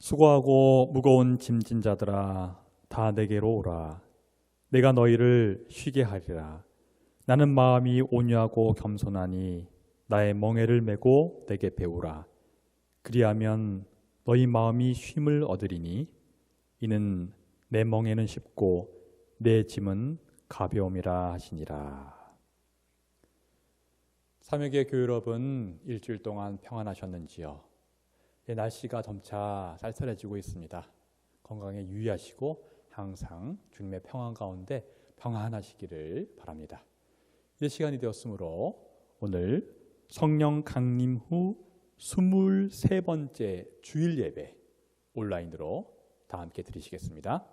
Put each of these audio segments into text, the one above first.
수고하고 무거운 짐진 자들아 다 내게로 오라. 내가 너희를 쉬게 하리라. 나는 마음이 온유하고 겸손하니 나의 멍에를 메고 내게 배우라. 그리하면 너희 마음이 쉼을 얻으리니 이는 내 멍에는 쉽고 내 짐은 가벼움이라 하시니라. 삼위교회 교회 여러분, 일주일 동안 평안하셨는지요? 날씨가 점차 쌀쌀해지고 있습니다. 건강에 유의하시고 항상 주님의 평안 가운데 평안하시기를 바랍니다. 이제 시간이 되었으므로 오늘 성령 강림 후 23번째 주일 예배 온라인으로 다 함께 드리시겠습니다.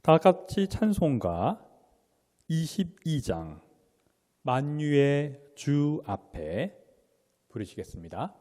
다 같이 찬송가 22장 만유의 주 앞에 부르시겠습니다.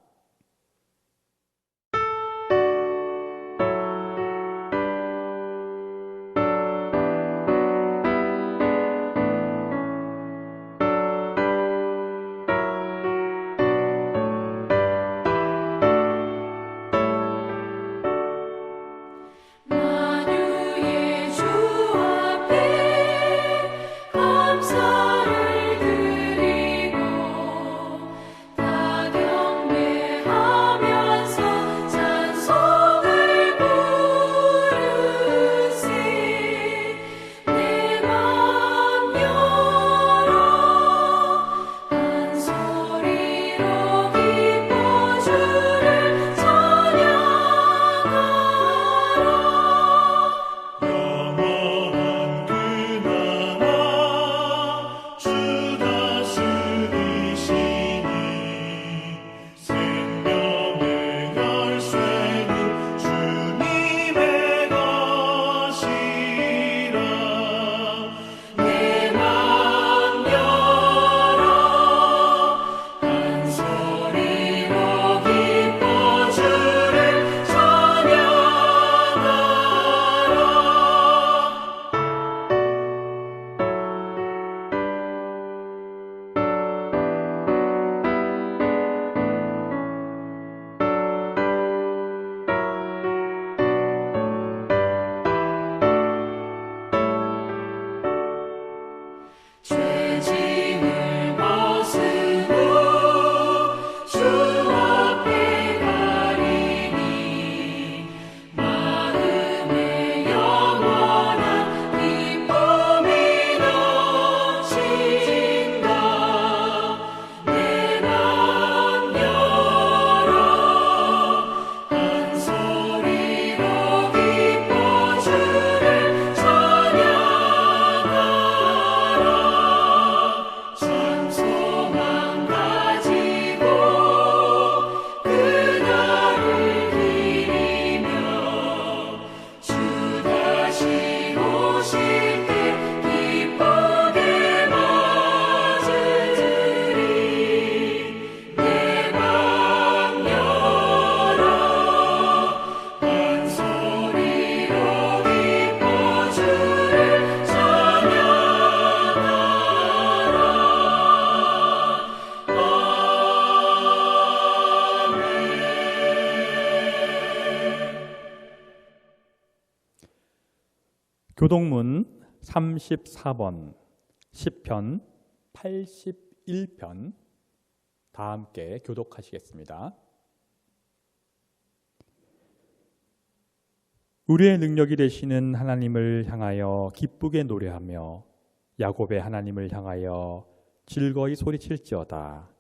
교동문 34번 시편 81편 다 함께 교독하시겠습니다. 우리의 능력이 되시는 하나님을 향하여 기쁘게 노래하며 야곱의 하나님을 향하여 즐거이 소리칠지어다.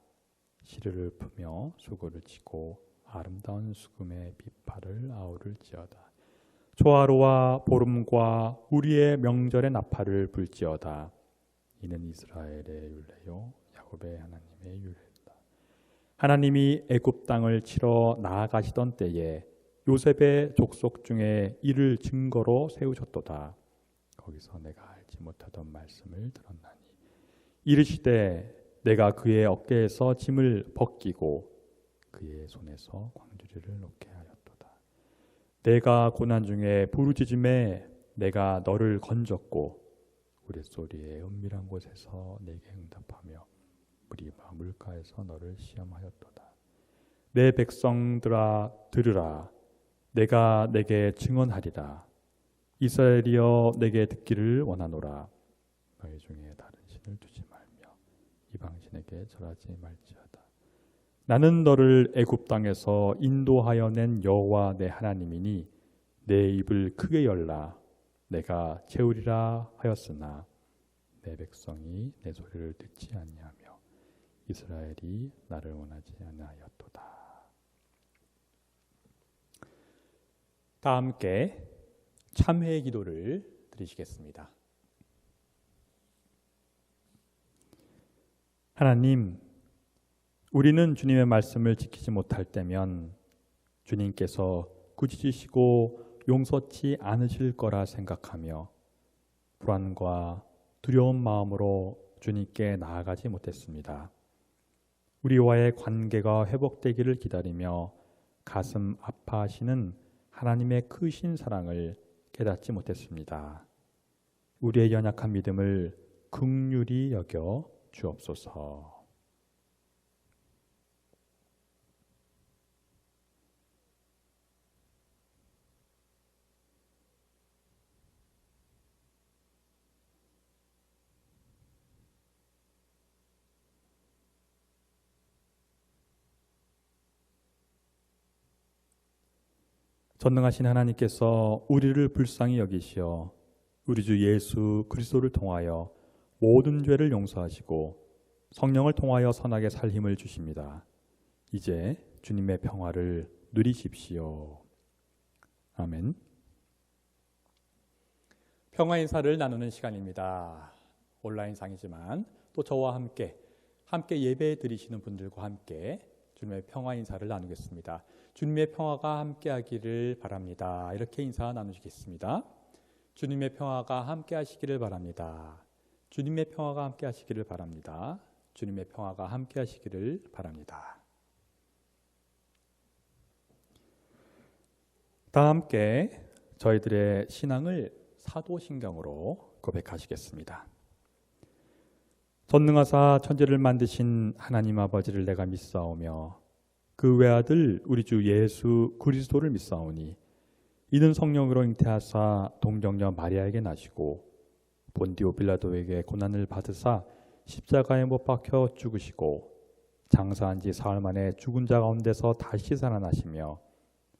시르를 푸며 수고를 치고 아름다운 수금의 비파를 아우를지어다. 초하루와 보름과 우리의 명절의 나팔을 불지어다. 이는 이스라엘의 율례요 야곱의 하나님의 율례다. 하나님이 애굽 땅을 치러 나아가시던 때에 요셉의 족속 중에 이를 증거로 세우셨도다. 거기서 내가 알지 못하던 말씀을 들었나니 이르시되 내가 그의 어깨에서 짐을 벗기고 그의 손에서 광주리를 놓게 하였도다. 내가 고난 중에 부르짖음에 내가 너를 건졌고 우레소리의 은밀한 곳에서 내게 응답하며 무리바 물가에서 너를 시험하였도다. 내 백성들아 들으라. 내가 내게 증언하리라. 이스라엘이여 내게 듣기를 원하노라. 너희 중에 다른 신을 두지 말며 이방신에게 절하지 말지어다. 나는 너를 애굽 땅에서 인도하여 낸 여호와 내 하나님이니 내 입을 크게 열라. 내가 채우리라 하였으나 내 백성이 내 소리를 듣지 아니하며 이스라엘이 나를 원하지 아니하였도다. 다 함께 참회의 기도를 드리시겠습니다. 하나님, 우리는 주님의 말씀을 지키지 못할 때면 주님께서 꾸짖으시고 용서치 않으실 거라 생각하며 불안과 두려운 마음으로 주님께 나아가지 못했습니다. 우리와의 관계가 회복되기를 기다리며 가슴 아파하시는 하나님의 크신 사랑을 깨닫지 못했습니다. 우리의 연약한 믿음을 긍휼히 여겨 주옵소서. 전능하신 하나님께서 우리를 불쌍히 여기시어 우리 주 예수 그리스도를 통하여 모든 죄를 용서하시고 성령을 통하여 선하게 살 힘을 주십니다. 이제 주님의 평화를 누리십시오. 아멘. 평화 인사를 나누는 시간입니다. 온라인상이지만 또 저와 함께 예배 드리시는 분들과 함께 주님의 평화 인사를 나누겠습니다. 주님의 평화가 함께하기를 바랍니다. 이렇게 인사 나누시겠습니다. 주님의 평화가 함께하시기를 바랍니다. 주님의 평화가 함께하시기를 바랍니다. 주님의 평화가 함께하시기를 바랍니다. 다 함께 저희들의 신앙을 사도신경으로 고백하시겠습니다. 전능하사 천지를 만드신 하나님 아버지를 내가 믿사오며 그 외아들 우리 주 예수 그리스도를 믿사오니 이는 성령으로 잉태하사 동정녀 마리아에게 나시고 본디오 빌라도에게 고난을 받으사 십자가에 못 박혀 죽으시고 장사한 지 사흘 만에 죽은 자 가운데서 다시 살아나시며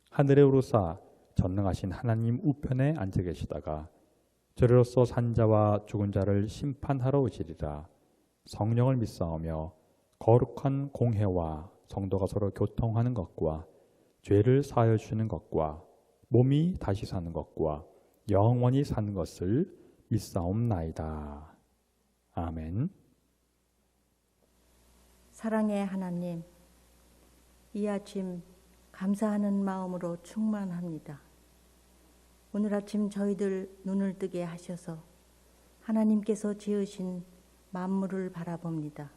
하늘에 오르사 전능하신 하나님 우편에 앉아 계시다가 저리로서 산 자와 죽은 자를 심판하러 오시리라. 성령을 믿사오며 거룩한 공회와 성도가 서로 교통하는 것과 죄를 사하여 주시는 것과 몸이 다시 사는 것과 영원히 사는 것을 믿사옵나이다. 아멘. 사랑의 하나님, 이 아침 감사하는 마음으로 충만합니다. 오늘 아침 저희들 눈을 뜨게 하셔서 하나님께서 지으신 만물을 바라봅니다.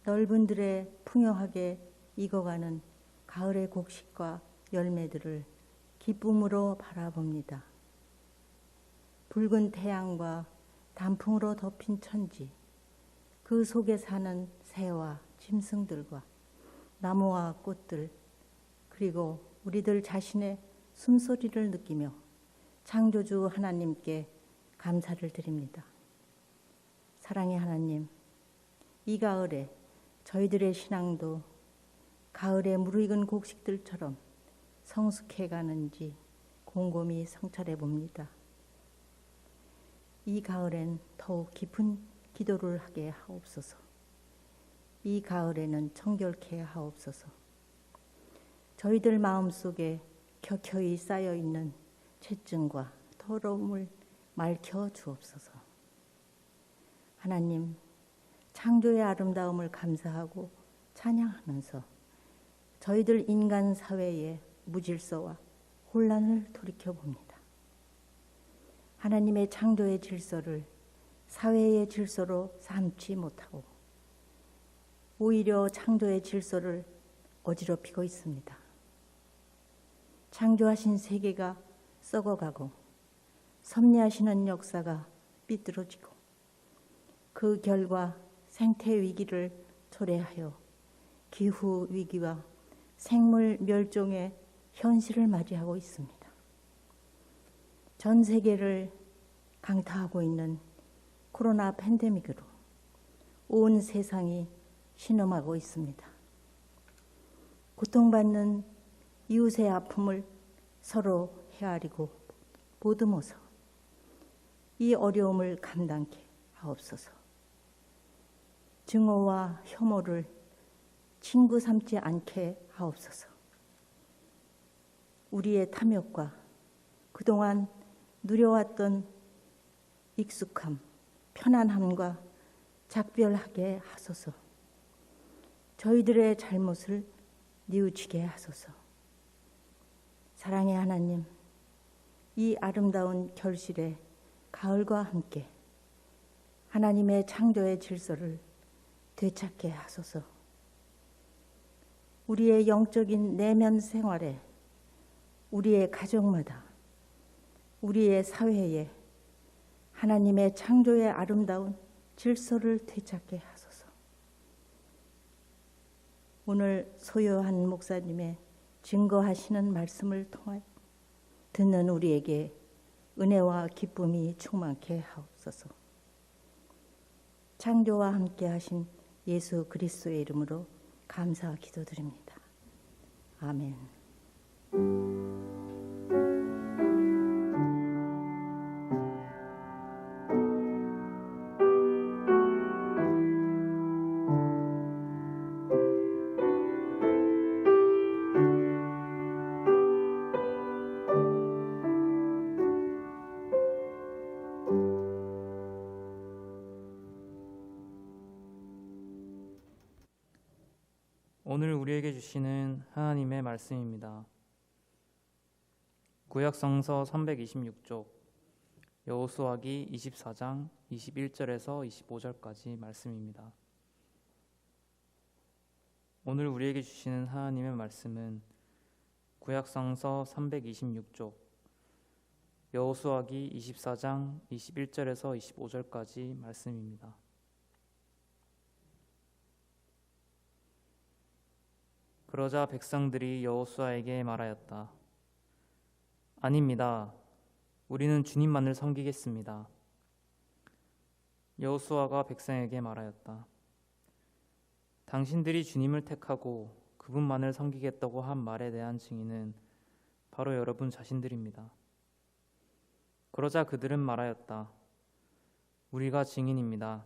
넓은 들에 풍요하게 익어가는 가을의 곡식과 열매들을 기쁨으로 바라봅니다. 붉은 태양과 단풍으로 덮인 천지, 그 속에 사는 새와 짐승들과 나무와 꽃들, 그리고 우리들 자신의 숨소리를 느끼며 창조주 하나님께 감사를 드립니다. 사랑의 하나님, 이 가을에 저희들의 신앙도 가을에 무르익은 곡식들처럼 성숙해 가는지 곰곰이 성찰해 봅니다. 이 가을엔 더욱 깊은 기도를 하게 하옵소서. 이 가을에는 청결케 하옵소서. 저희들 마음속에 켜켜이 쌓여있는 죄증과 더러움을 맑혀 주옵소서. 하나님, 창조의 아름다움을 감사하고 찬양하면서 저희들 인간 사회의 무질서와 혼란을 돌이켜봅니다. 하나님의 창조의 질서를 사회의 질서로 삼지 못하고 오히려 창조의 질서를 어지럽히고 있습니다. 창조하신 세계가 썩어가고 섭리하시는 역사가 삐뚤어지고 그 결과 생태 위기를 초래하여 기후 위기와 생물 멸종의 현실을 맞이하고 있습니다. 전 세계를 강타하고 있는 코로나 팬데믹으로 온 세상이 신음하고 있습니다. 고통받는 이웃의 아픔을 서로 헤아리고 보듬어서 이 어려움을 감당케 하옵소서. 증오와 혐오를 친구 삼지 않게 하옵소서. 우리의 탐욕과 그동안 누려왔던 익숙함, 편안함과 작별하게 하소서. 저희들의 잘못을 뉘우치게 하소서. 사랑의 하나님, 이 아름다운 결실의 가을과 함께 하나님의 창조의 질서를 되찾게 하소서. 우리의 영적인 내면 생활에, 우리의 가정마다, 우리의 사회에 하나님의 창조의 아름다운 질서를 되찾게 하소서. 오늘 소요한 목사님의 증거하시는 말씀을 통하여 듣는 우리에게 은혜와 기쁨이 충만케 하옵소서. 창조와 함께 하신 예수 그리스도의 이름으로 감사 기도드립니다. 아멘. 오늘 우리에게 주시는 하나님의 말씀입니다. 구약성서 326쪽 여호수아기 24장 21절에서 25절까지 말씀입니다. 오늘 우리에게 주시는 하나님의 말씀은 구약성서 326쪽 여호수아기 24장 21절에서 25절까지 말씀입니다. 그러자 백성들이 여호수아에게 말하였다. 아닙니다. 우리는 주님만을 섬기겠습니다. 여호수아가 백성에게 말하였다. 당신들이 주님을 택하고 그분만을 섬기겠다고 한 말에 대한 증인은 바로 여러분 자신들입니다. 그러자 그들은 말하였다. 우리가 증인입니다.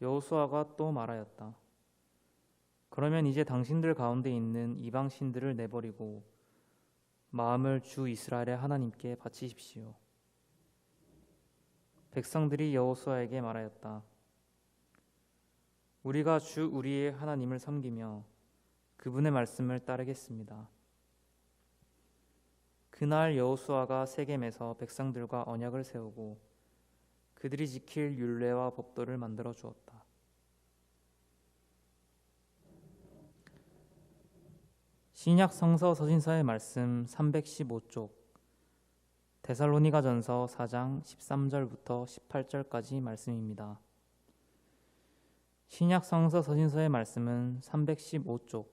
여호수아가 또 말하였다. 그러면 이제 당신들 가운데 있는 이방 신들을 내버리고 마음을 주 이스라엘의 하나님께 바치십시오. 백성들이 여호수아에게 말하였다. 우리가 주 우리의 하나님을 섬기며 그분의 말씀을 따르겠습니다. 그날 여호수아가 세겜에서 백성들과 언약을 세우고 그들이 지킬 율례와 법도를 만들어 주었다. 신약 성서 서신서의 말씀 315쪽 데살로니가전서 4장 13절부터 18절까지 말씀입니다. 신약 성서 서신서의 말씀은 315쪽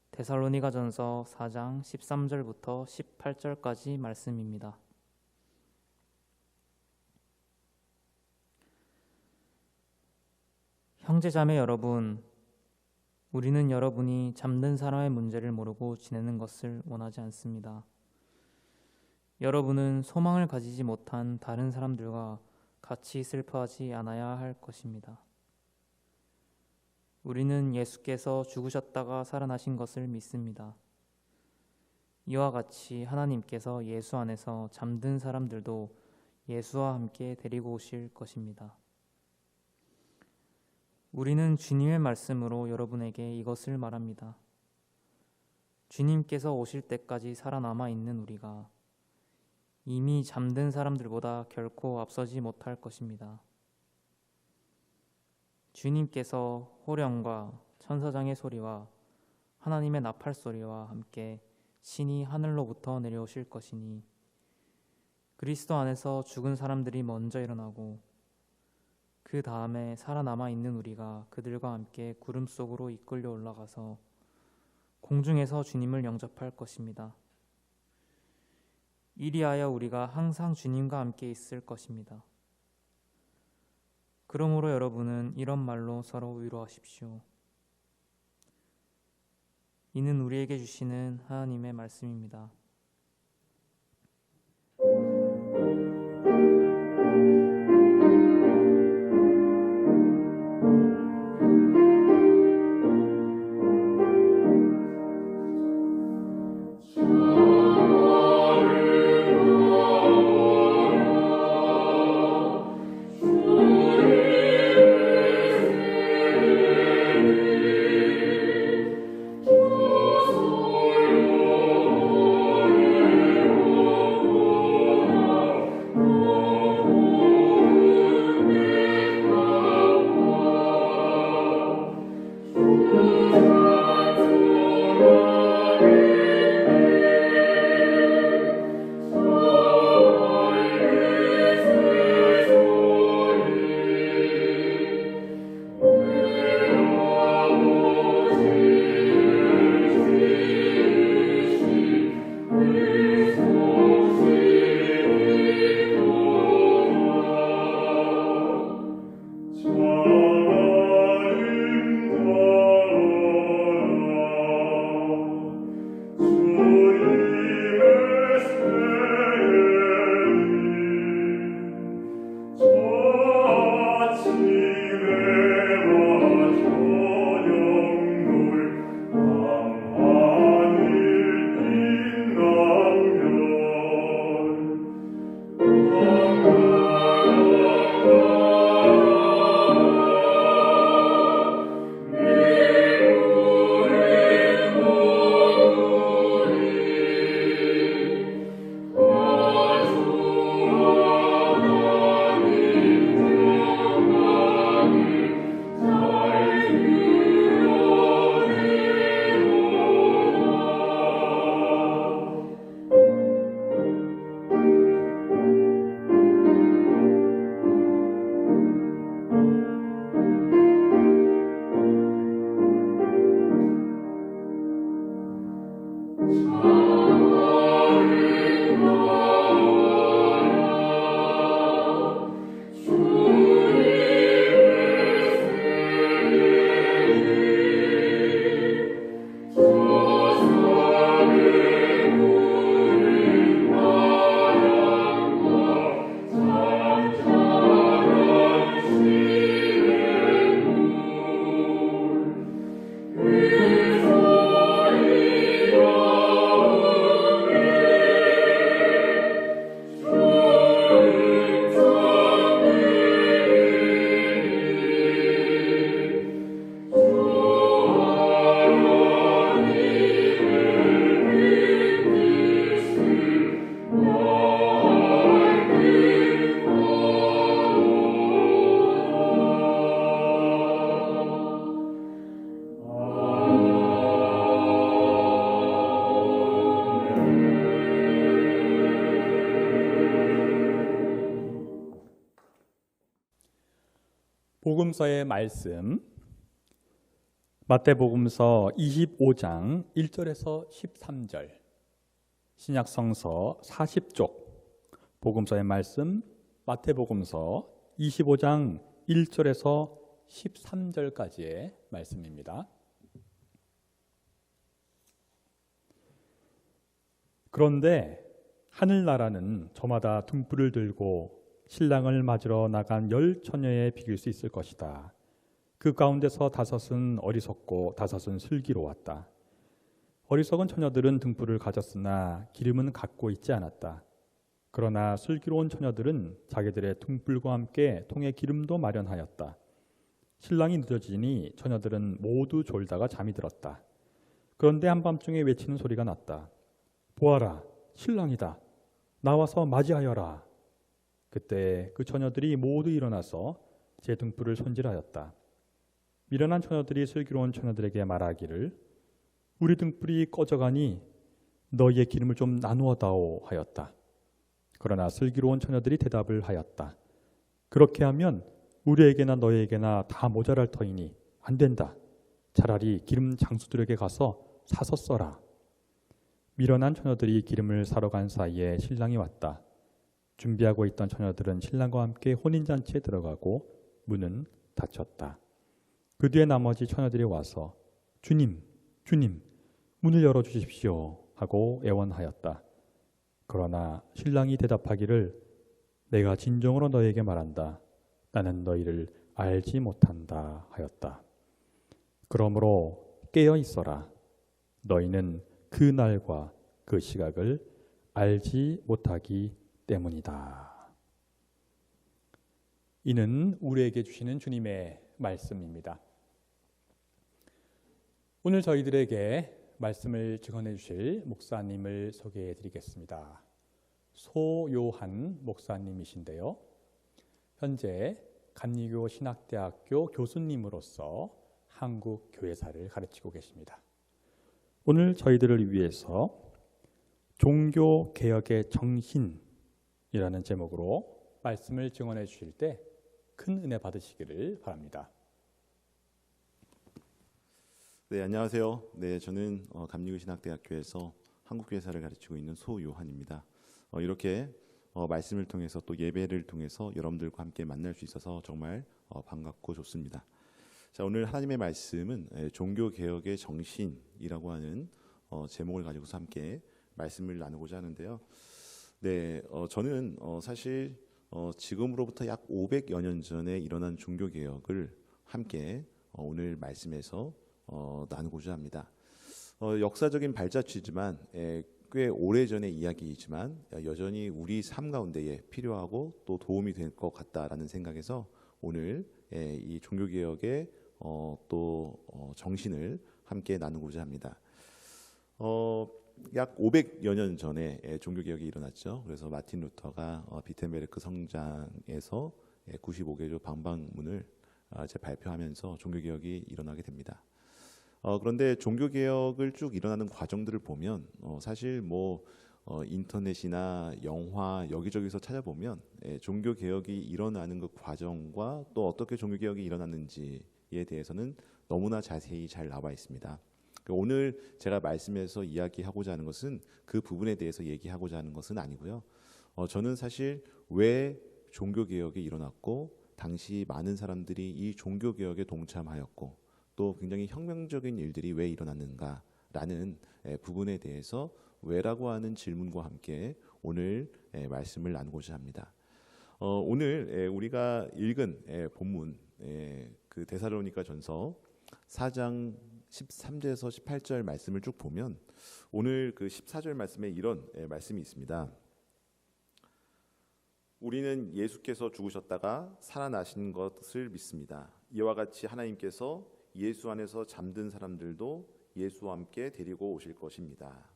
데살로니가전서 4장 13절부터 18절까지 말씀입니다. 형제자매 여러분, 우리는 여러분이 잠든 사람의 문제를 모르고 지내는 것을 원하지 않습니다. 여러분은 소망을 가지지 못한 다른 사람들과 같이 슬퍼하지 않아야 할 것입니다. 우리는 예수께서 죽으셨다가 살아나신 것을 믿습니다. 이와 같이 하나님께서 예수 안에서 잠든 사람들도 예수와 함께 데리고 오실 것입니다. 우리는 주님의 말씀으로 여러분에게 이것을 말합니다. 주님께서 오실 때까지 살아남아 있는 우리가 이미 잠든 사람들보다 결코 앞서지 못할 것입니다. 주님께서 호령과 천사장의 소리와 하나님의 나팔 소리와 함께 신이 하늘로부터 내려오실 것이니 그리스도 안에서 죽은 사람들이 먼저 일어나고 그 다음에 살아남아 있는 우리가 그들과 함께 구름 속으로 이끌려 올라가서 공중에서 주님을 영접할 것입니다. 이리하여 우리가 항상 주님과 함께 있을 것입니다. 그러므로 여러분은 이런 말로 서로 위로하십시오. 이는 우리에게 주시는 하나님의 말씀입니다. 복음서의 말씀 마태복음서 25장 1절에서 13절 신약성서 40쪽 복음서의 말씀 마태복음서 25장 1절에서 13절까지의 말씀입니다. 그런데 하늘나라는 저마다 등불을 들고 신랑을 맞으러 나간 10처녀에 비길 수 있을 것이다. 그 가운데서 5은 어리석고 5은 슬기로웠다. 어리석은 처녀들은 등불을 가졌으나 기름은 갖고 있지 않았다. 그러나 슬기로운 처녀들은 자기들의 등불과 함께 통에 기름도 마련하였다. 신랑이 늦어지니 처녀들은 모두 졸다가 잠이 들었다. 그런데 한밤중에 외치는 소리가 났다. 보아라, 신랑이다. 나와서 맞이하여라. 그때 그 처녀들이 모두 일어나서 제 등불을 손질하였다. 미련한 처녀들이 슬기로운 처녀들에게 말하기를 우리 등불이 꺼져가니 너희의 기름을 좀 나누어 다오 하였다. 그러나 슬기로운 처녀들이 대답을 하였다. 그렇게 하면 우리에게나 너희에게나 다 모자랄 터이니 안 된다. 차라리 기름 장수들에게 가서 사서 써라. 밀어난 처녀들이 기름을 사러 간 사이에 신랑이 왔다. 준비하고 있던 처녀들은 신랑과 함께 혼인잔치에 들어가고 문은 닫혔다. 그 뒤에 나머지 처녀들이 와서 주님, 주님, 문을 열어주십시오 하고 애원하였다. 그러나 신랑이 대답하기를 내가 진정으로 너에게 말한다. 나는 너희를 알지 못한다 하였다. 그러므로 깨어 있어라. 너희는 그 날과 그 시각을 알지 못하기 때문이다. 이는 우리에게 주시는 주님의 말씀입니다. 오늘 저희들에게 말씀을 증언해 주실 목사님을 소개해 드리겠습니다. 소요한 목사님이신데요. 현재 감리교 신학대학교 교수님으로서 한국 교회사를 가르치고 계십니다. 오늘 저희들을 위해서 종교개혁의 정신이라는 제목으로 말씀을 증언해 주실 때 큰 은혜 받으시기를 바랍니다. 네, 안녕하세요. 네, 저는 감리교 신학대학교에서 한국교회사를 가르치고 있는 소요한입니다. 이렇게 말씀을 통해서 또 예배를 통해서 여러분들과 함께 만날 수 있어서 정말 반갑고 좋습니다. 자, 오늘 하나님의 말씀은 종교개혁의 정신이라고 하는 제목을 가지고서 함께 말씀을 나누고자 하는데요. 네, 저는 사실 지금으로부터 약 500여 년 전에 일어난 종교개혁을 함께 오늘 말씀에서 나누고자 합니다. 역사적인 발자취지만 꽤 오래전의 이야기이지만 여전히 우리 삶 가운데에 필요하고 또 도움이 될 것 같다라는 생각에서 오늘 이 종교개혁의 또 정신을 함께 나누고자 합니다. 약 500여 년 전에 종교개혁이 일어났죠. 그래서 마틴 루터가 비텐베르크 성장에서 95개조 방방문을 발표하면서 종교개혁이 일어나게 됩니다. 그런데 종교개혁을 쭉 일어나는 과정들을 보면 사실 인터넷이나 영화 여기저기서 찾아보면 종교개혁이 일어나는 그 과정과 또 어떻게 종교개혁이 일어났는지에 대해서는 너무나 자세히 잘 나와 있습니다. 오늘 제가 말씀에서 이야기하고자 하는 것은 그 부분에 대해서 얘기하고자 하는 것은 아니고요. 저는 사실 왜 종교개혁이 일어났고 당시 많은 사람들이 이 종교개혁에 동참하였고 또 굉장히 혁명적인 일들이 왜 일어났는가라는 부분에 대해서 왜라고 하는 질문과 함께 오늘 말씀을 나누고자 합니다. 오늘 우리가 읽은 본문 그 데살로니가 전서 4장 13절에서 18절 말씀을 쭉 보면 오늘 그 14절 말씀에 이런 말씀이 있습니다. 우리는 예수께서 죽으셨다가 살아나신 것을 믿습니다. 이와 같이 하나님께서 예수 안에서 잠든 사람들도 예수와 함께 데리고 오실 것입니다.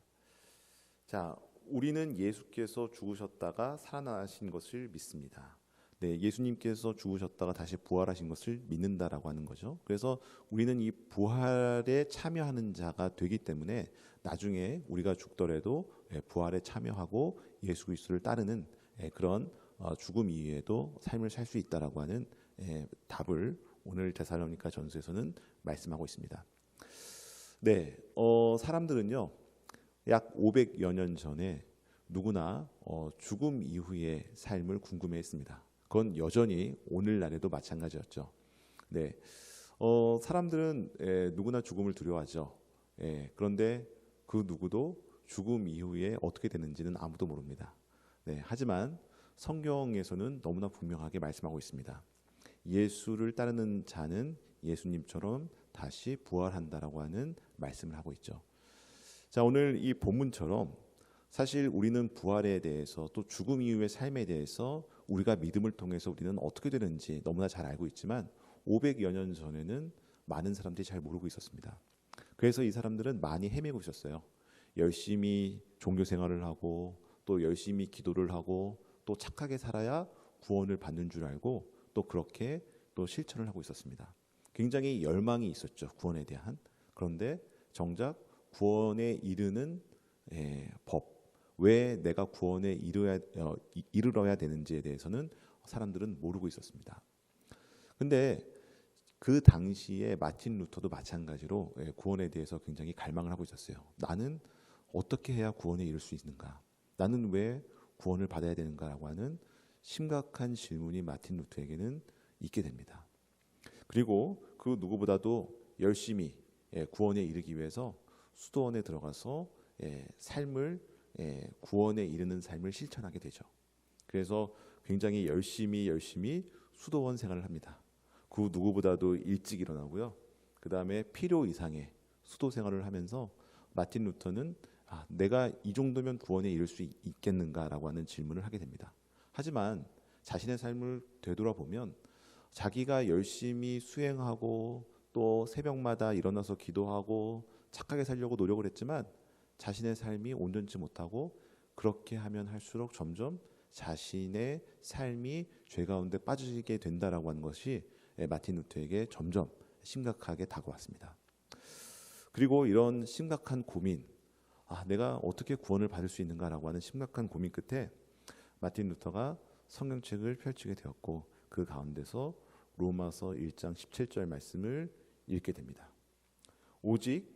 자, 우리는 예수께서 죽으셨다가 살아나신 것을 믿습니다. 네, 예수님께서 죽으셨다가 다시 부활하신 것을 믿는다라고 하는 거죠. 그래서 우리는 이 부활에 참여하는 자가 되기 때문에 나중에 우리가 죽더라도 부활에 참여하고 예수 그리스도를 따르는 그런 죽음 이후에도 삶을 살 수 있다라고 하는 답을 오늘 데살로니가 전서에서는 말씀하고 있습니다. 네, 사람들은요 약 500여 년 전에 누구나 죽음 이후의 삶을 궁금해했습니다. 그건 여전히 오늘날에도 마찬가지였죠. 네, 사람들은 누구나 죽음을 두려워하죠. 그런데 그 누구도 죽음 이후에 어떻게 되는지는 아무도 모릅니다. 네, 하지만 성경에서는 너무나 분명하게 말씀하고 있습니다. 예수를 따르는 자는 예수님처럼 다시 부활한다라고 하는 말씀을 하고 있죠. 자, 오늘 이 본문처럼 사실 우리는 부활에 대해서 또 죽음 이후의 삶에 대해서 우리가 믿음을 통해서 우리는 어떻게 되는지 너무나 잘 알고 있지만 500여 년 전에는 많은 사람들이 잘 모르고 있었습니다. 그래서 이 사람들은 많이 헤매고 있었어요. 열심히 종교 생활을 하고 또 열심히 기도를 하고 또 착하게 살아야 구원을 받는 줄 알고 또 그렇게 또 실천을 하고 있었습니다. 굉장히 열망이 있었죠, 구원에 대한. 그런데 정작 구원에 이르는 법, 왜 내가 구원에 이르러야 되는지에 대해서는 사람들은 모르고 있었습니다. 근데 그 당시에 마틴 루터도 마찬가지로 구원에 대해서 굉장히 갈망을 하고 있었어요. 나는 어떻게 해야 구원에 이를 수 있는가? 나는 왜 구원을 받아야 되는가라고 하는 심각한 질문이 마틴 루터에게는 있게 됩니다. 그리고 그 누구보다도 열심히 구원에 이르기 위해서 수도원에 들어가서 삶을 구원에 이르는 삶을 실천하게 되죠. 그래서 굉장히 열심히 수도원 생활을 합니다. 그 누구보다도 일찍 일어나고요. 그 다음에 필요 이상의 수도 생활을 하면서 마틴 루터는 내가 이 정도면 구원에 이를 수 있겠는가라고 하는 질문을 하게 됩니다. 하지만 자신의 삶을 되돌아보면 자기가 열심히 수행하고 또 새벽마다 일어나서 기도하고 착하게 살려고 노력을 했지만 자신의 삶이 온전치 못하고 그렇게 하면 할수록 점점 자신의 삶이 죄 가운데 빠지게 된다라고 하는 것이 마틴 루터에게 점점 심각하게 다가왔습니다. 그리고 이런 심각한 고민, 내가 어떻게 구원을 받을 수 있는가라고 하는 심각한 고민 끝에 마틴 루터가 성경책을 펼치게 되었고 그 가운데서 로마서 1장 17절 말씀을 읽게 됩니다. 오직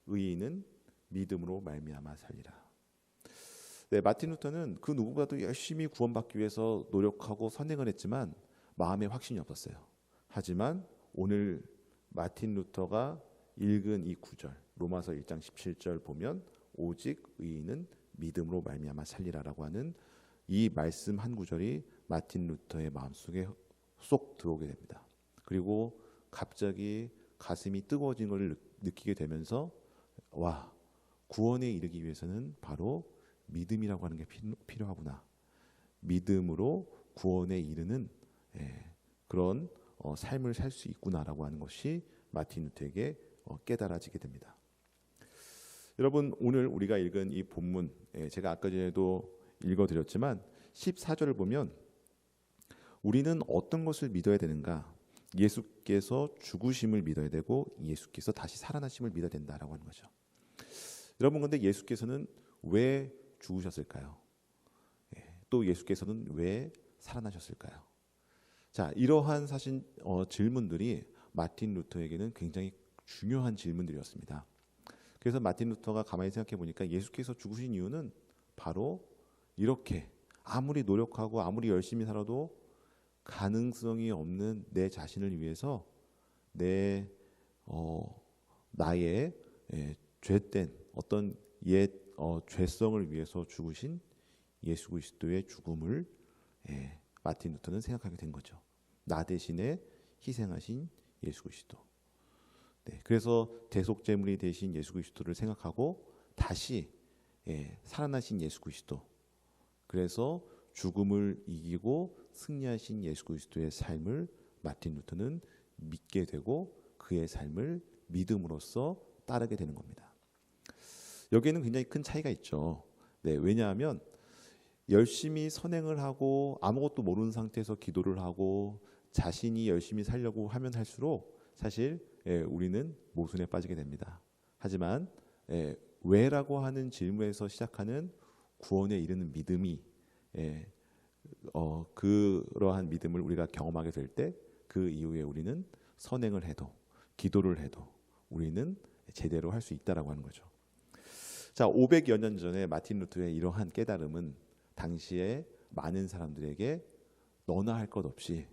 의인은 믿음으로 말미암아 살리라. 마틴 루터는 그 누구보다도 열심히 구원받기 위해서 노력하고 선행을 했지만 마음에 확신이 없었어요. 하지만 오늘 마틴 루터가 읽은 이 구절 로마서 1장 17절 보면 오직 의인은 믿음으로 말미암아 살리라라고 하는 이 말씀 한 구절이 마틴 루터의 마음속에 쏙 들어오게 됩니다. 그리고 갑자기 가슴이 뜨거워진 걸 느끼게 되면서 구원에 이르기 위해서는 바로 믿음이라고 하는 게 필요하구나. 믿음으로 구원에 이르는 그런 삶을 살 수 있구나라고 하는 것이 마틴 루터에게 깨달아지게 됩니다. 여러분 오늘 우리가 읽은 이 본문 제가 아까 전에도 읽어드렸지만 14절을 보면 우리는 어떤 것을 믿어야 되는가? 예수께서 죽으심을 믿어야 되고 예수께서 다시 살아나심을 믿어야 된다라고 하는 거죠. 여러분 근데 예수께서는 왜 죽으셨을까요? 또 예수께서는 왜 살아나셨을까요? 자, 이러한 사실 질문들이 마틴 루터에게는 굉장히 중요한 질문들이었습니다. 그래서 마틴 루터가 가만히 생각해 보니까 예수께서 죽으신 이유는 바로 이렇게 아무리 노력하고 아무리 열심히 살아도 가능성이 없는 내 자신을 위해서 나의 죄된 어떤 옛 죄성을 위해서 죽으신 예수 그리스도의 죽음을 마틴 루터는 생각하게 된 거죠. 나 대신에 희생하신 예수 그리스도. 그래서 대속제물이 되신 예수 그리스도를 생각하고 다시 살아나신 예수 그리스도. 그래서 죽음을 이기고 승리하신 예수 그리스도의 삶을 마틴 루터는 믿게 되고 그의 삶을 믿음으로써 따르게 되는 겁니다. 여기에는 굉장히 큰 차이가 있죠. 왜냐하면 열심히 선행을 하고 아무것도 모르는 상태에서 기도를 하고 자신이 열심히 살려고 하면 할수록 사실 우리는 모순에 빠지게 됩니다. 하지만 왜라고 하는 질문에서 시작하는 구원에 이르는 믿음이 그러한 믿음을 우리가 경험하게 될 때 그 이후에 우리는 선행을 해도 기도를 해도 우리는 제대로 할 수 있다라고 하는 거죠. 자, 500여 년 전에 마틴 루터의 이러한 깨달음은 당시에 많은 사람들에게 너나 할 것 없이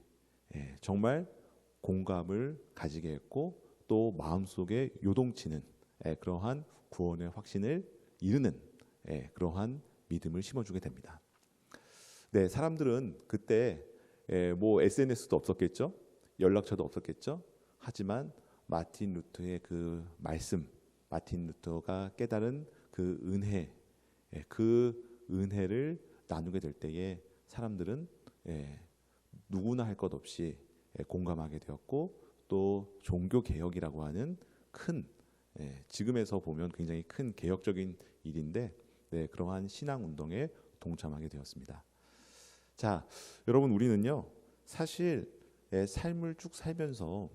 정말 공감을 가지게 했고 또 마음속에 요동치는 그러한 구원의 확신을 이루는 그러한 믿음을 심어주게 됩니다. 사람들은 그때 뭐 SNS도 없었겠죠, 연락처도 없었겠죠. 하지만 마틴 루터의 그 말씀, 마틴 루터가 깨달은 그 은혜, 그 은혜를 나누게 될 때에 사람들은 누구나 할 것 없이 공감하게 되었고 또 종교 개혁이라고 하는 큰 지금에서 보면 굉장히 큰 개혁적인 일인데 그러한 신앙 운동에 동참하게 되었습니다. 자, 여러분 우리는요 사실 삶을 쭉 살면서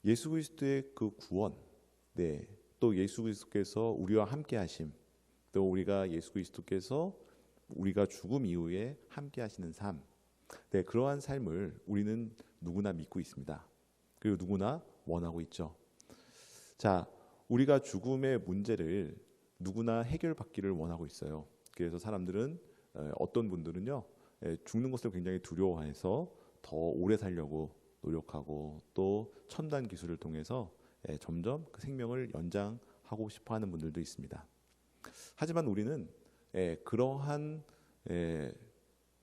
예수 그리스도의 그 구원, 또 예수 그리스도께서 우리와 함께하심, 또 우리가 예수 그리스도께서 우리가 죽음 이후에 함께하시는 삶, 그러한 삶을 우리는 누구나 믿고 있습니다. 그리고 누구나 원하고 있죠. 자, 우리가 죽음의 문제를 누구나 해결받기를 원하고 있어요. 그래서 사람들은 어떤 분들은요, 죽는 것을 굉장히 두려워해서 더 오래 살려고 노력하고 또 첨단 기술을 통해서 점점 그 생명을 연장하고 싶어하는 분들도 있습니다. 하지만 우리는 그러한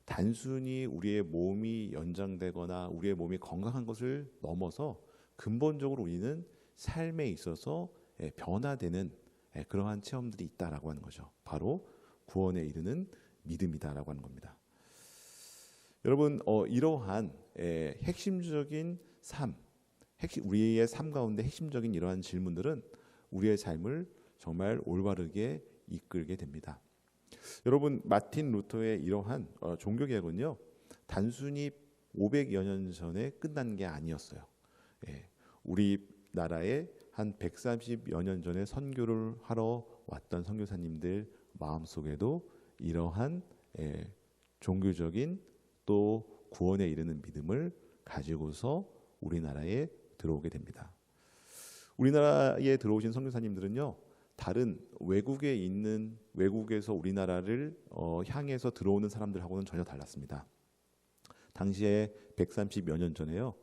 단순히 우리의 몸이 연장되거나 우리의 몸이 건강한 것을 넘어서 근본적으로 우리는 삶에 있어서 변화되는 그러한 체험들이 있다라고 하는 거죠. 바로 구원에 이르는 믿음이다라고 하는 겁니다. 여러분, 이러한 핵심적인 우리의 삶 가운데 핵심적인 이러한 질문들은 우리의 삶을 정말 올바르게 이끌게 됩니다. 여러분, 마틴 루터의 이러한 종교개혁은요, 단순히 500여 년 전에 끝난 게 아니었어요. 우리나라에 한 130여 년 전에 선교를 하러 왔던 선교사님들 마음속에도 이러한 종교적인 또 구원에 이르는 믿음을 가지고서 우리나라에 들어오게 됩니다. 우리나라에 들어오신 선교사님들은요, 다른 외국에서 우리나라를 향해서 들어오는 사람들하고는 전혀 달랐습니다. 당시에 130여 년 전에요,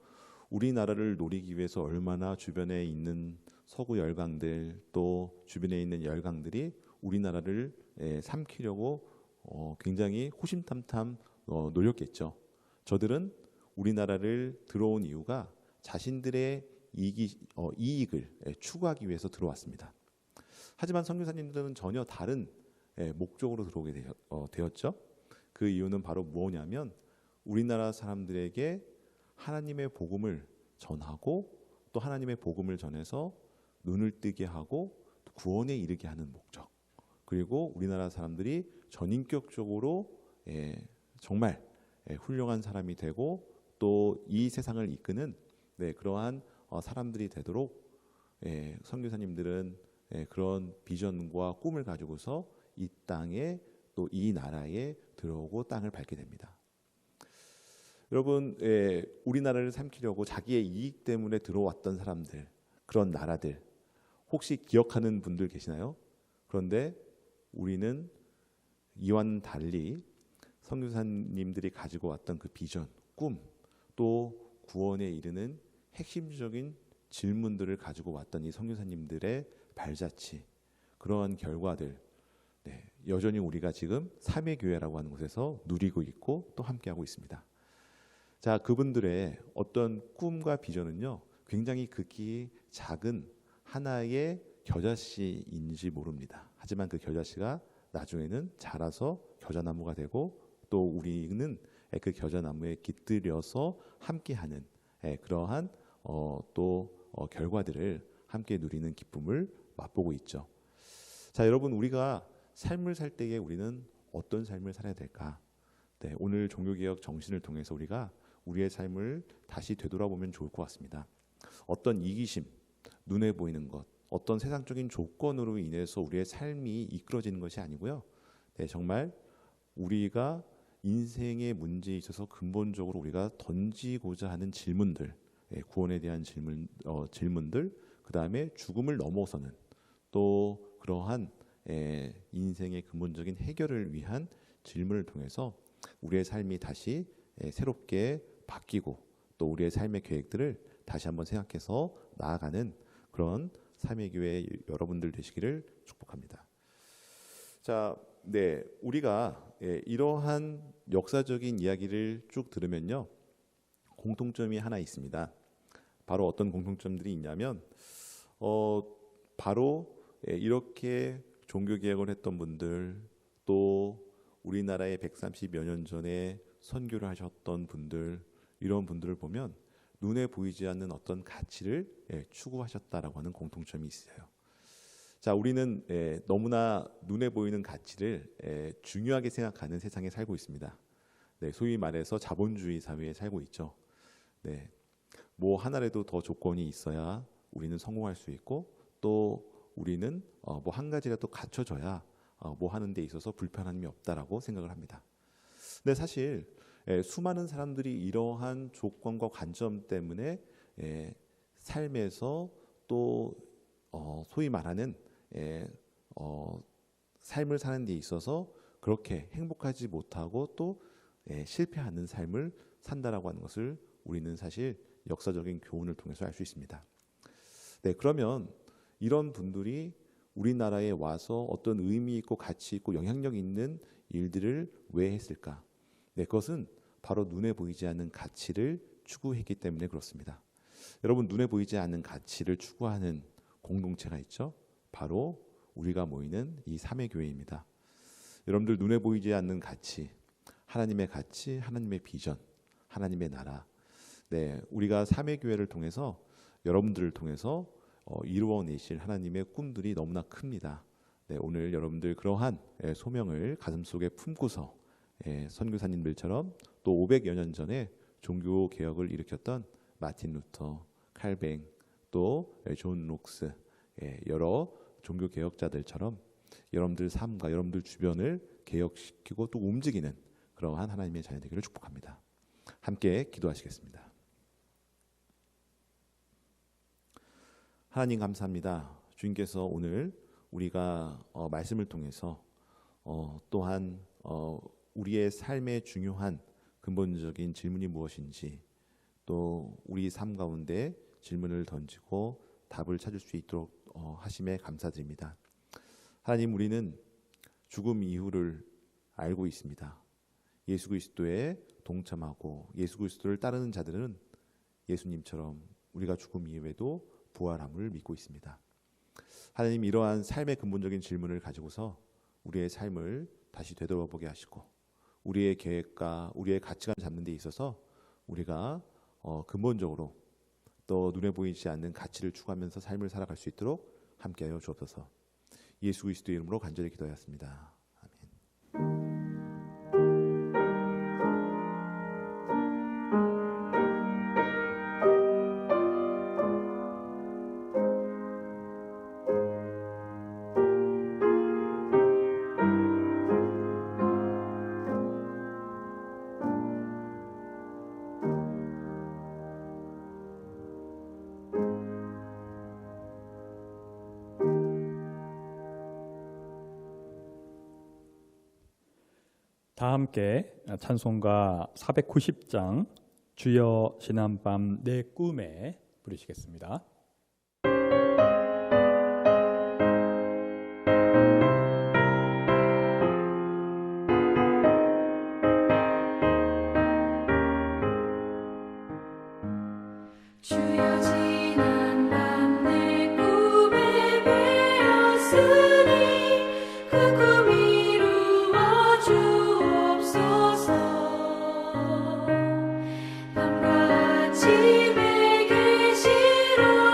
우리나라를 노리기 위해서 얼마나 주변에 있는 서구 열강들 또 주변에 있는 열강들이 우리나라를 삼키려고 굉장히 호심탐탐 노력했죠. 저들은 우리나라를 들어온 이유가 자신들의 이익을 추구하기 위해서 들어왔습니다. 하지만 선교사님들은 전혀 다른 목적으로 들어오게 되었죠. 그 이유는 바로 뭐냐면 우리나라 사람들에게 하나님의 복음을 전하고 또 하나님의 복음을 전해서 눈을 뜨게 하고 구원에 이르게 하는 목적, 그리고 우리나라 사람들이 전인격적으로 정말 훌륭한 사람이 되고 또 이 세상을 이끄는 그러한 사람들이 되도록 선교사님들은 그런 비전과 꿈을 가지고서 이 땅에 또 이 나라에 들어오고 땅을 밟게 됩니다. 여러분, 우리나라를 삼키려고 자기의 이익 때문에 들어왔던 사람들, 그런 나라들 혹시 기억하는 분들 계시나요? 그런데 우리는 이와는 달리 선교사님들이 가지고 왔던 그 비전, 꿈, 또 구원에 이르는 핵심적인 질문들을 가지고 왔던 이 선교사님들의 발자취, 그러한 결과들, 여전히 우리가 지금 삼위교회라고 하는 곳에서 누리고 있고 또 함께하고 있습니다. 자, 그분들의 어떤 꿈과 비전은요, 굉장히 극히 작은 하나의 겨자씨인지 모릅니다. 하지만 그 겨자씨가 나중에는 자라서 겨자나무가 되고 또 우리는 그 겨자나무에 깃들여서 함께하는 그러한 결과들을 함께 누리는 기쁨을 맛보고 있죠. 자, 여러분, 우리가 삶을 살 때에 우리는 어떤 삶을 살아야 될까? 오늘 종교개혁 정신을 통해서 우리가 우리의 삶을 다시 되돌아보면 좋을 것 같습니다. 어떤 이기심, 눈에 보이는 것, 어떤 세상적인 조건으로 인해서 우리의 삶이 이끌어지는 것이 아니고요. 정말 우리가 인생의 문제에 있어서 근본적으로 우리가 던지고자 하는 질문들, 구원에 대한 질문들, 그 다음에 죽음을 넘어서는 또 그러한 인생의 근본적인 해결을 위한 질문을 통해서 우리의 삶이 다시 새롭게 바뀌고 또 우리의 삶의 계획들을 다시 한번 생각해서 나아가는 그런 삼위교회 여러분들 되시기를 축복합니다. 자, 우리가 이러한 역사적인 이야기를 쭉 들으면요, 공통점이 하나 있습니다. 바로 어떤 공통점들이 있냐면 바로 이렇게 종교개혁을 했던 분들, 또 우리나라에 130여 년 전에 선교를 하셨던 분들, 이런 분들을 보면 눈에 보이지 않는 어떤 가치를 추구하셨다라고 하는 공통점이 있어요. 자, 우리는 너무나 눈에 보이는 가치를 중요하게 생각하는 세상에 살고 있습니다. 소위 말해서 자본주의 사회에 살고 있죠. 뭐 하나라도 더 조건이 있어야 우리는 성공할 수 있고 또 우리는 뭐 한 가지라도 갖춰져야 뭐 하는 데 있어서 불편함이 없다라고 생각을 합니다. 근데 사실 수많은 사람들이 이러한 조건과 관점 때문에 삶에서 또 소위 말하는 삶을 사는 데 있어서 그렇게 행복하지 못하고 또 실패하는 삶을 산다라고 하는 것을 우리는 사실 역사적인 교훈을 통해서 알 수 있습니다. 네, 그러면 이런 분들이 우리나라에 와서 어떤 의미 있고 가치 있고 영향력 있는 일들을 왜 했을까? 네, 그것은 바로 눈에 보이지 않는 가치를 추구했기 때문에 그렇습니다. 여러분, 눈에 보이지 않는 가치를 추구하는 공동체가 있죠. 바로 우리가 모이는 이 삼회교회입니다. 여러분들, 눈에 보이지 않는 가치, 하나님의 가치, 하나님의 비전, 하나님의 나라. 네, 우리가 삼회교회를 통해서 여러분들을 통해서 이루어내실 하나님의 꿈들이 너무나 큽니다. 네, 오늘 여러분들 그러한 소명을 가슴속에 품고서 선교사님들처럼 또 500여 년 전에 종교 개혁을 일으켰던 마틴 루터, 칼뱅, 또 존 록스, 여러 종교 개혁자들처럼 여러분들 삶과 여러분들 주변을 개혁시키고 또 움직이는 그러한 하나님의 자녀 되기를 축복합니다. 함께 기도하시겠습니다. 하나님 감사합니다. 주님께서 오늘 우리가 말씀을 통해서 또한 우리의 삶의 중요한 근본적인 질문이 무엇인지 또 우리 삶 가운데 질문을 던지고 답을 찾을 수 있도록 하심에 감사드립니다. 하나님, 우리는 죽음 이후를 알고 있습니다. 예수 그리스도에 동참하고 예수 그리스도를 따르는 자들은 예수님처럼 우리가 죽음 이후에도 부활함을 믿고 있습니다. 하나님, 이러한 삶의 근본적인 질문을 가지고서 우리의 삶을 다시 되돌아보게 하시고 우리의 계획과 우리의 가치관 잡는 데 있어서 우리가 근본적으로 또 눈에 보이지 않는 가치를 추구하면서 삶을 살아갈 수 있도록 함께하여 주옵소서. 예수 그리스도의 이름으로 간절히 기도하였습니다. 아멘. 다 함께 찬송가 490장 주여 지난밤 내 꿈에 부르시겠습니다. 주여 지난밤 내 꿈에 배었으니 그 꿈 이루어 주옵소서. 밤과 아침에 계시로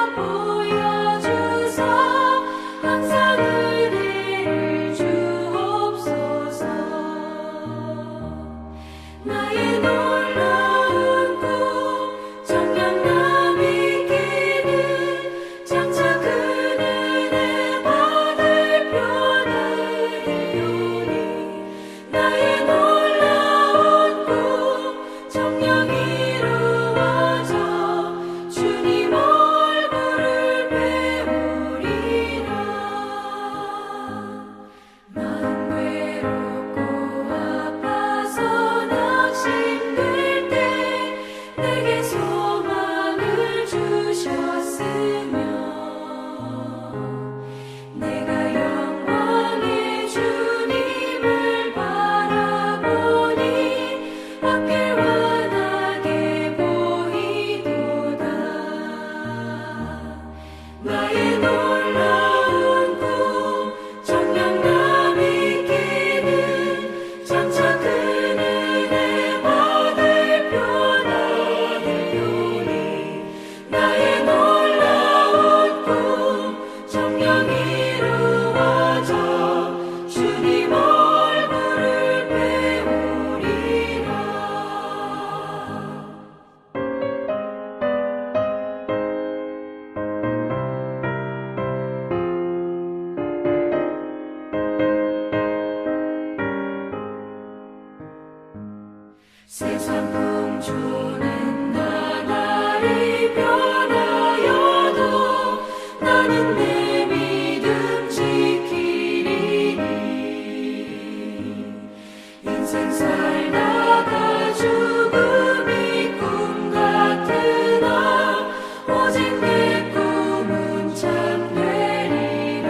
평생 살다가 죽음이 꿈 같으나 오직 내 꿈은 참되리라.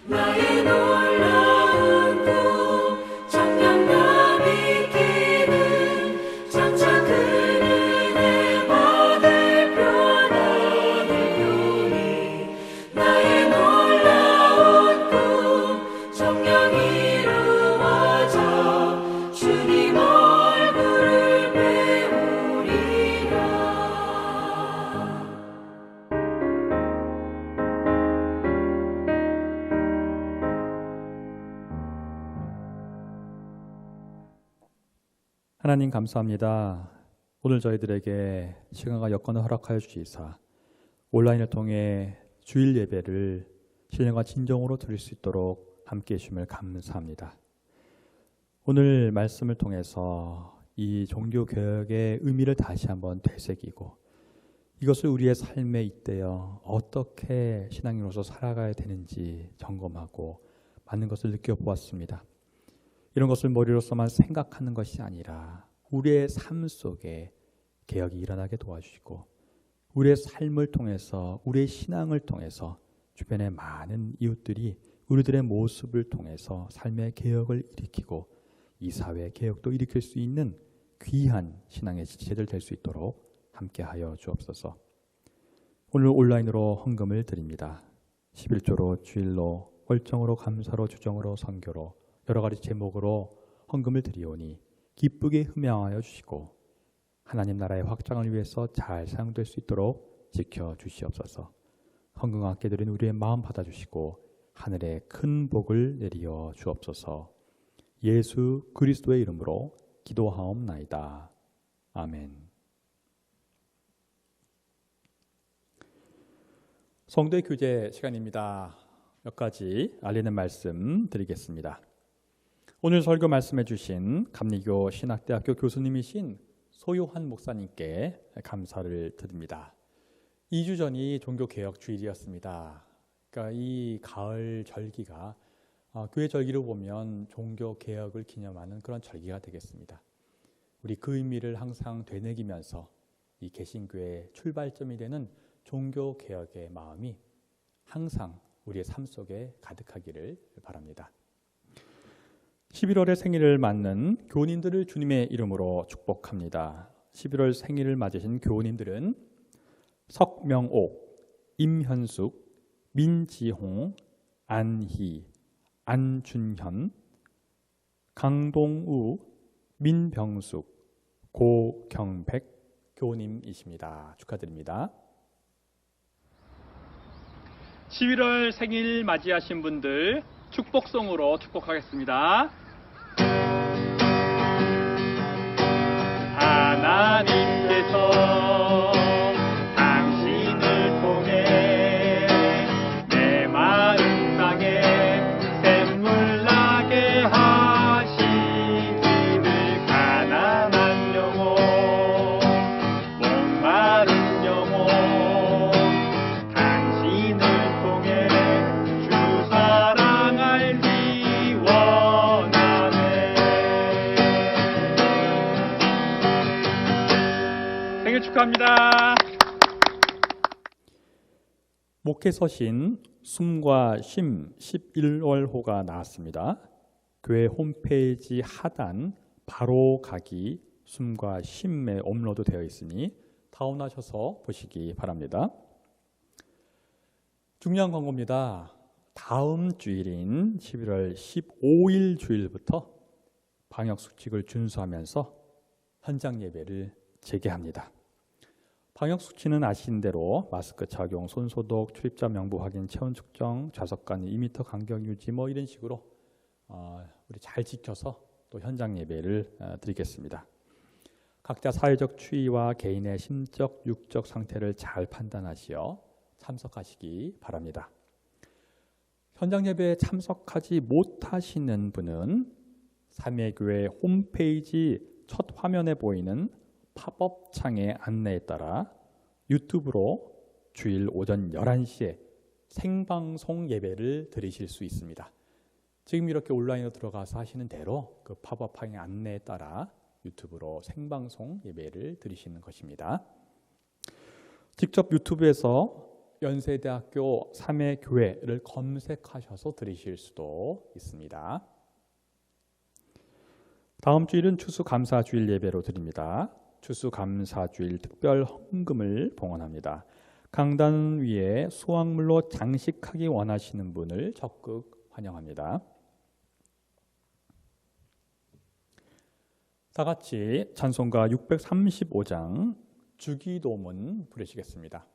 나의 놀라운 꿈 정녕 나 믿기는 장차 그 은혜 받을 표나는 나의 놀라운 꿈 정녕 이루어져 주님 얼굴을 배우리라. 하나님 감사합니다. 오늘 저희들에게 시간과 여건을 허락하여 주시사 온라인을 통해 주일 예배를 신령과 진정으로 드릴 수 있도록 함께해 주심을 감사합니다. 오늘 말씀을 통해서 이 종교개혁의 의미를 다시 한번 되새기고 이것을 우리의 삶에 잇대어 어떻게 신앙인으로서 살아가야 되는지 점검하고 맞는 것을 느껴보았습니다. 이런 것을 머리로서만 생각하는 것이 아니라 우리의 삶 속에 개혁이 일어나게 도와주시고 우리의 삶을 통해서 우리의 신앙을 통해서 주변의 많은 이웃들이 우리들의 모습을 통해서 삶의 개혁을 일으키고 이 사회의 개혁도 일으킬 수 있는 귀한 신앙의 지체들 될 수 있도록 함께하여 주옵소서. 오늘 온라인으로 헌금을 드립니다. 11조로 주일로 월정으로 감사로 주정으로 선교로 여러 가지 제목으로 헌금을 드리오니 기쁘게 흠양하여 주시고 하나님 나라의 확장을 위해서 잘 사용될 수 있도록 지켜주시옵소서. 헌금과 함께 드린 우리의 마음 받아주시고 하늘에 큰 복을 내리어 주옵소서. 예수 그리스도의 이름으로 기도하옵나이다. 아멘. 성도의 교제 시간입니다. 몇 가지 알리는 말씀 드리겠습니다. 오늘 설교 말씀해 주신 감리교 신학대학교 교수님이신 소요한 목사님께 감사를 드립니다. 2주 전이 종교개혁 주일이었습니다. 그러니까 이 가을 절기가 교회 절기로 보면 종교개혁을 기념하는 그런 절기가 되겠습니다. 우리 그 의미를 항상 되새기면서 이 개신교의 출발점이 되는 종교개혁의 마음이 항상 우리의 삶 속에 가득하기를 바랍니다. 11월에 생일을 맞는 교우님들을 주님의 이름으로 축복합니다. 11월 생일을 맞으신 교우님들은 석명옥, 임현숙, 민지홍, 안희, 안준현, 강동우, 민병숙, 고경백 교우님이십니다. 축하드립니다. 11월 생일 맞이하신 분들 축복송으로 축복하겠습니다. 하나님께서 당신을 통해 내 마음 땅에 샘물 나게 하시기를 가난한 영혼 목마른 영혼 당신을 통해 주 사랑 알기 원하네. 생일 축하합니다. 목회서신 숨과 쉼 11월호가 나왔습니다. 교회 홈페이지 하단 바로 가기 숨과 쉼에 업로드 되어 있으니 다운하셔서 보시기 바랍니다. 중요한 광고입니다. 다음 주일인 11월 15일 주일부터 방역수칙을 준수하면서 현장 예배를 재개합니다. 방역수칙은 아시는 대로 마스크 착용, 손소독, 출입자 명부 확인, 체온 측정, 좌석 간 2m 간격 유지 이런 식으로 우리 잘 지켜서 또 현장 예배를 드리겠습니다. 각자 사회적 추이와 개인의 심적, 육적 상태를 잘 판단하시어 참석하시기 바랍니다. 현장 예배에 참석하지 못하시는 분은 삼예교회 홈페이지 첫 화면에 보이는 팝업 창의 안내에 따라 유튜브로 주일 오전 11시에 생방송 예배를 들으실 수 있습니다. 지금 이렇게 온라인으로 들어가서 하시는 대로 그 팝업하는 안내에 따라 유튜브로 생방송 예배를 드리시는 것입니다. 직접 유튜브에서 연세대학교 3회 교회를 검색하셔서 들으실 수도 있습니다. 다음 주일은 추수감사주일 예배로 드립니다. 추수감사주일 특별 헌금을 봉헌합니다. 강단 위에 수확물로 장식하기 원하시는 분을 적극 환영합니다. 다 같이 찬송가 635장 주기도문 부르시겠습니다.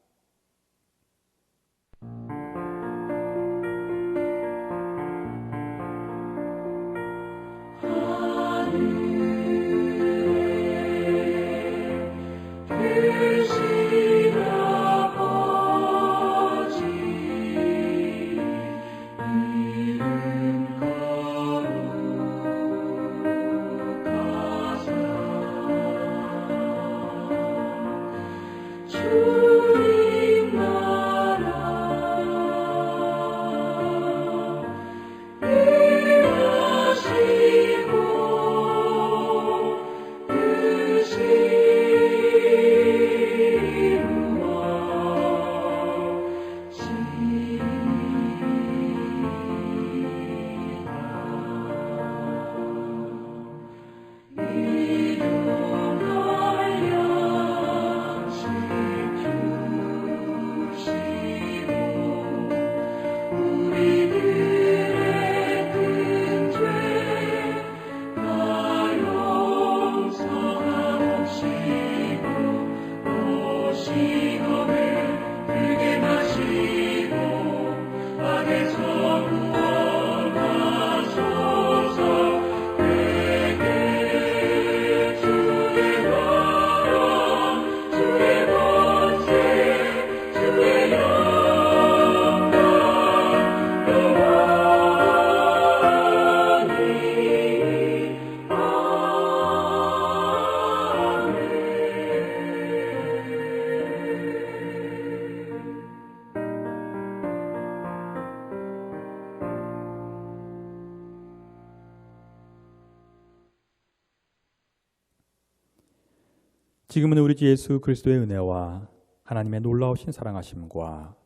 지금은 우리 주 예수 그리스도의 은혜와 하나님의 놀라우신 사랑하심과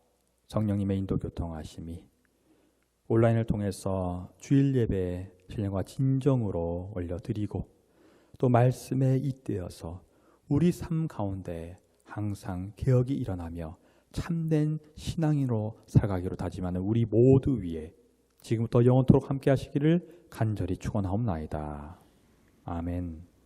성령님의 인도 교통하심이 온라인을 통해서 주일 예배 신령과 진정으로 올려드리고 또 말씀에 잇대어서 우리 삶 가운데 항상 개혁이 일어나며 참된 신앙인으로 살아가기로 다짐하는 우리 모두 위에 지금부터 영원토록 함께 하시기를 간절히 축원하옵나이다. 아멘.